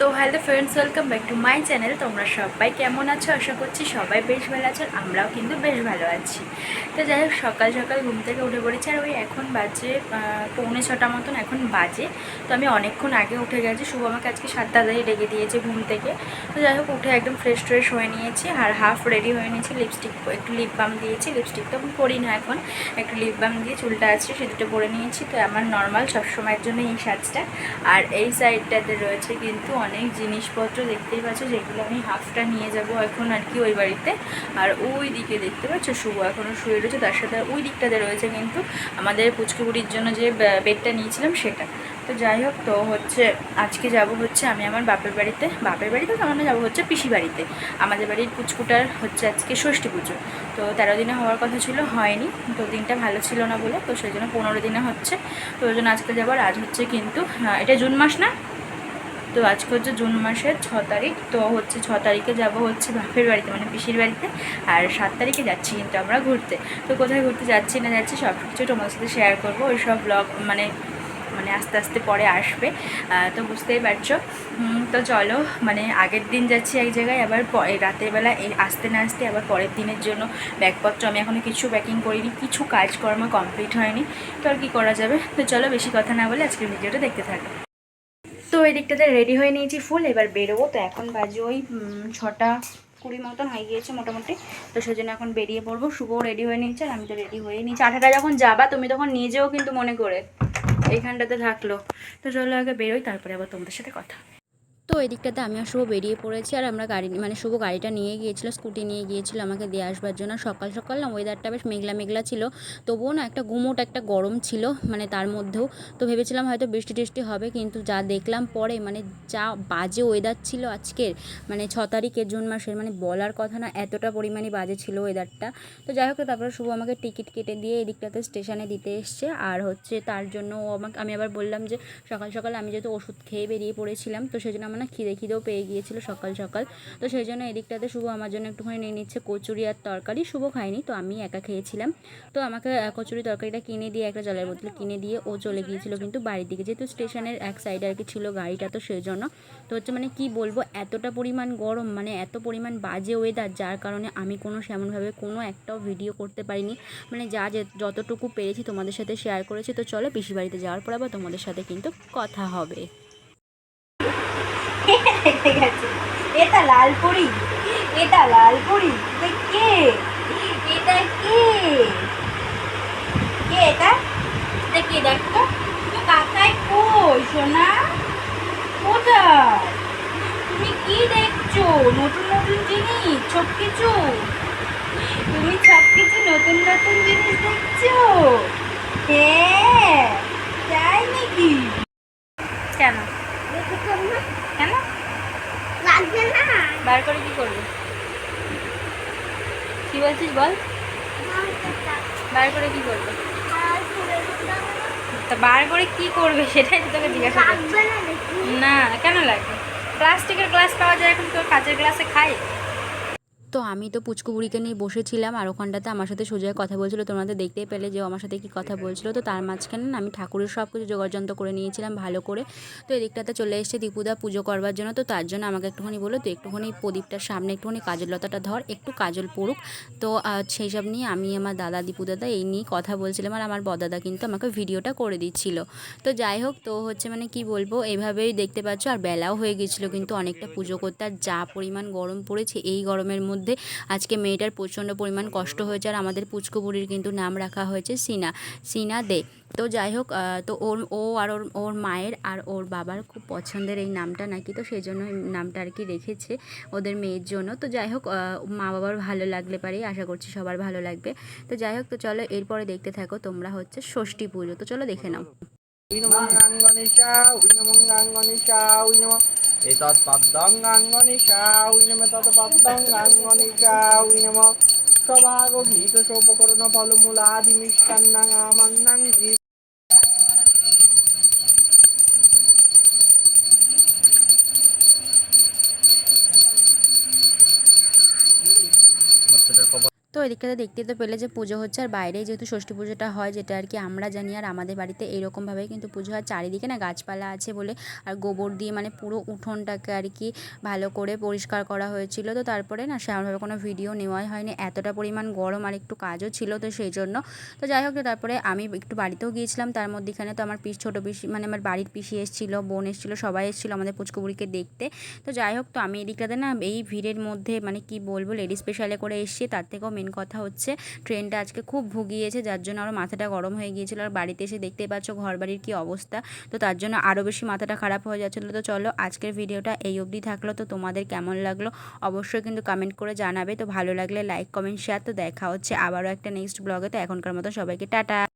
তো hello friends, welcome back to my channel. তোমরা সবাই কেমন আছো? আশা করছি সবাই বেশ ভালো আছো, আমরাও কিন্তু বেশ ভালো আছি। তো যাই হোক, সকাল সকাল ঘুম থেকে উঠে পড়েছি, আর ওই এখন বাজে 6:45 মতন এখন বাজে। তো আমি অনেকক্ষণ আগে উঠে গেছি। শুভ আমাকে আজকে 7টায় ডেকে দিয়েছে ঘুম থেকে। তো যাই হোক, উঠে একদম ফ্রেশ ট্রেশ হয়ে নিয়েছি, আর হাফ রেডি হয়ে নিয়েছি। লিপস্টিক, একটু লিপ বাম দিয়েছি। লিপস্টিক তো আমি পরি না এখন, একটু লিপ বাম দিয়ে চুলটা আছে সে দুটো পরে নিয়েছি। তো আমার নর্মাল সবসময়ের জন্য এই সাজটা। আর এই সাইডটাতে রয়েছে কিন্তু অনেক জিনিসপত্র, দেখতেই পাচ্ছ, যেগুলো আমি হাফটা নিয়ে যাব এখন আর কি ওই বাড়িতে। আর ওই দিকে দেখতে পাচ্ছ শুভ এখনও শুয়ে রয়েছে, তার সাথে ওই দিকটাতে রয়েছে কিন্তু আমাদের পুচকুবুড়ির জন্য যে বেডটা নিয়েছিলাম সেটা। তো যাই হোক, তো হচ্ছে আজকে যাব হচ্ছে আমি আমার বাপের বাড়িতে তেমন যাবো হচ্ছে পিসি বাড়িতে। আমাদের বাড়ির পুচকুটার হচ্ছে আজকে ষষ্ঠী পুজো। তো 13 দিনে হওয়ার কথা ছিল, হয়নি। তো দিনটা ভালো ছিল না বলে, তো সেই জন্য 15 দিনে হচ্ছে। তো ওই জন্য আজকে যাবার। আজ হচ্ছে কিন্তু এটা জুন মাস না, তো আজকে হচ্ছে জুন মাসের 6 তারিখ। তো হচ্ছে 6 তারিখে যাব হচ্ছে বাপের বাড়িতে, মানে পিসির বাড়িতে। আর 7 তারিখে যাচ্ছি কিন্তু আমরা ঘুরতে। তো কোথায় ঘুরতে যাচ্ছি না যাচ্ছি সব কিছু তোমাদের সাথে শেয়ার করবো। ওই সব ব্লগ মানে মানে আস্তে আস্তে পরে আসবে, তো বুঝতেই পারছো। তো চলো, মানে আগের দিন যাচ্ছি এক জায়গায়, আবার রাতের বেলা আসতে না আসতে আবার পরের দিনের জন্য ব্যাগপত্র আমি এখনও কিছু প্যাকিং করিনি, কিছু কাজকর্ম কমপ্লিট হয়নি। তো আর কী করা যাবে। তো চলো, বেশি কথা না বলে আজকের ভিডিওটা দেখতে থাকো। তো এই দিকটাতে রেডি হয়ে নিয়েছি ফুল, এবার বেরোবো। তো এখন বাজে ওই 6:20 মতন হয়ে গিয়েছে মোটামুটি। তো সেই জন্য এখন বেরিয়ে পড়বো। শুভও রেডি হয়ে নিয়েছে, আর আমি তো রেডি হয়ে নিয়েছি। 8টা যখন যাবা তুমি তখন নিয়ে যেও কিন্তু মনে করে, এইখানটাতে থাকলো। তো চলো আগে বেরোই, তারপরে আবার তোমাদের সাথে কথা। তো এই দিকটাতে আমি আর শুভ বেরিয়ে পড়েছি, আর আমরা গাড়ি মানে শুভ গাড়িটা নিয়ে গিয়েছিলো, স্কুটি নিয়ে গিয়েছিলো আমাকে দিয়ে আসবার জন্য। সকাল সকাল না ওয়েদারটা বেশ মেঘলা মেঘলা ছিল, তবুও না একটা গুমোট একটা গরম ছিল মানে তার মধ্যেও। তো ভেবেছিলাম হয়তো বৃষ্টি টিষ্টি হবে, কিন্তু যা দেখলাম পরে, মানে যা বাজে ওয়েদার ছিল আজকের, মানে 6 তারিখের জুন মাসের, মানে বলার কথা না, এতটা পরিমাণে বাজে ছিল ওয়েদারটা। তো যাই হোক, তারপরে শুভ আমাকে টিকিট কেটে দিয়ে এই দিকটাতে স্টেশনে দিতে এসছে। আর হচ্ছে তার জন্য আমি আবার বললাম যে সকাল সকাল আমি যেহেতু ওষুধ খেয়ে বেরিয়ে পড়েছিলাম, তো সেই জন্য আমার না খিদেও পেয়ে গিয়েছিল সকাল সকাল। তো সেই জন্য এদিকটাতে শুভ আমার জন্য একটুখানি নিয়ে নিচ্ছে কচুরি আর তরকারি। শুভ খায়নি, তো আমি একা খেয়েছিলাম। তো আমাকে কচুরি তরকারিটা কিনে দিয়ে একটা জলের বোতল কিনে দিয়ে ও চলে গিয়েছিল কিন্তু বাড়ির দিকে, যেহেতু স্টেশনের এক সাইডে আর কি ছিল গাড়িটা। তো সেই জন্য তো হচ্ছে মানে কি বলবো, এতটা পরিমাণ গরম, মানে এত পরিমাণ বাজে ওয়েদার, যার কারণে আমি কোনো সেমনভাবে কোনো একটাও ভিডিও করতে পারিনি। মানে যতটুকু পেরেছি তোমাদের সাথে শেয়ার করেছি। তো চলো, পিসি বাড়িতে যাওয়ার পর আবার তোমাদের সাথে কিন্তু কথা হবে। এটা লালপুরি, এটা লালপুরি। কে এটা? কে কে এটা? এটা কে? দেখো কাকাই কই সোনা, কোথায়? তুমি কি দেখছো? নতুন নতুন জিনিস, সব কিছু তুমি সব কিছু নতুন নতুন জিনিস দেখছো? হ্যাঁ, তাই নাকি? কেন কেন লাগবে না? বার করে কি করবে? কি বলছিস বল? বার করে কি করবে? তা বার করে কি করবে সেটাই তো তোকে জিজ্ঞাসা করছি। না, কেন লাগবে? প্লাস্টিকের গ্লাস পাওয়া যায় এখন, তোর কাঁচের গ্লাসে খাই। তো আমি তো পুচকু বুড়িকে নিয়ে বসেছিলাম, আর ওখানটাতে আমার সাথে সোজা কথা বলছিল। তোমাদের দেখতেই পেলে যে আমার সাথে কি কথা বলছিল। তো তার মাঝখানে না আমি ঠাকুরের সব কিছু জোগাড়যন্ত্র করে নিয়েছিলাম ভালো করে। তো এদিকটাতে চলে এসেছে দীপুদা পুজো করবার জন্য। তো তার জন্য আমাকে একটুখানি বললো, তো একটুখানি প্রদীপটার সামনে একটুখানি কাজল লতাটা ধর, একটু কাজল পড়ুক। তো সেই সব নিয়ে আমি আমার দাদা দীপুদাদা এই নিয়ে কথা বলছিলাম, আর আমার বদাদা কিন্তু আমাকে ভিডিওটা করে দিচ্ছিল। তো যাই হোক, তো হচ্ছে মানে কি বলবো, এইভাবেই দেখতে পাচ্ছ। আর বেলাও হয়ে গেছিলো কিন্তু অনেকটা পুজো করতে, আর যা পরিমাণ গরম পড়েছে এই গরমের মধ্যে আজকে মেয়েটার প্রচণ্ড পরিমাণ কষ্ট হয়েছে। আর আমাদের পুচকু বুড়ির কিন্তু নাম রাখা হয়েছে সিনা দে। তো যাই হোক, তো ওর মায়ের আর ওর বাবার খুব পছন্দের এই নামটা নাকি, তো সেই জন্য নামটা আর কি রেখেছে ওদের মেয়ের জন্য। তো যাই হোক, মা বাবার ভালো লাগলে পারে, আশা করছি সবার ভালো লাগবে। তো যাই হোক, তো চলো এরপরে দেখতে থাকো তোমরা হচ্ছে ষষ্ঠী পুজো। তো চলো দেখে নাও। তো তো এদিকটাতে দেখতেই তো পেলে যে পুজো হচ্ছে, আর বাইরেই যেহেতু ষষ্ঠী পুজোটা হয়, যেটা আর কি আমরা জানি, আর আমাদের বাড়িতে এইরকমভাবেই কিন্তু পুজো হয়। চারিদিকে না গাছপালা আছে বলে আর গোবর দিয়ে মানে পুরো উঠোনটাকে আর কি ভালো করে পরিষ্কার করা হয়েছিল। তো তারপরে না সেরকমভাবে কোনো ভিডিও নেওয়াই হয়নি, এতটা পরিমাণ গরম আর একটু কাজও ছিল, তো সেই জন্য। তো যাই হোক, তো তারপরে আমি একটু বাড়িতেও গিয়েছিলাম, তার মধ্যেখানে তো আমার ছোটো পিসি মানে আমার বাড়ির পিসি এসেছিলো, বোন এসেছিলো, সবাই এসেছিলো আমাদের পুচকুবুড়িকে দেখতে। তো যাই হোক, তো আমি এদিকটাতে না এই ভিড়ের মধ্যে মানে কি বলবো, লেডি স্পেশালে করে এসেছি। তার থেকেও মেন কথা হচ্ছে ট্রেনটা আজকে খুব ভুগিয়েছে, যার জন্য আরও মাথাটা গরম হয়ে গিয়েছিলো। আর বাড়িতে এসে দেখতেই পাচ্ছ ঘর বাড়ির কী অবস্থা, তো তার জন্য আরও বেশি মাথাটা খারাপ হয়ে যাচ্ছিলো। তো চলো, আজকের ভিডিওটা এই অবধি থাকলো। তো তোমাদের কেমন লাগলো অবশ্যই কিন্তু কমেন্ট করে জানাবে। তো ভালো লাগলে লাইক কমেন্ট শেয়ার। তো দেখা হচ্ছে আবারও একটা নেক্সট ব্লগে। তো এখনকার মতো সবাইকে টাটা।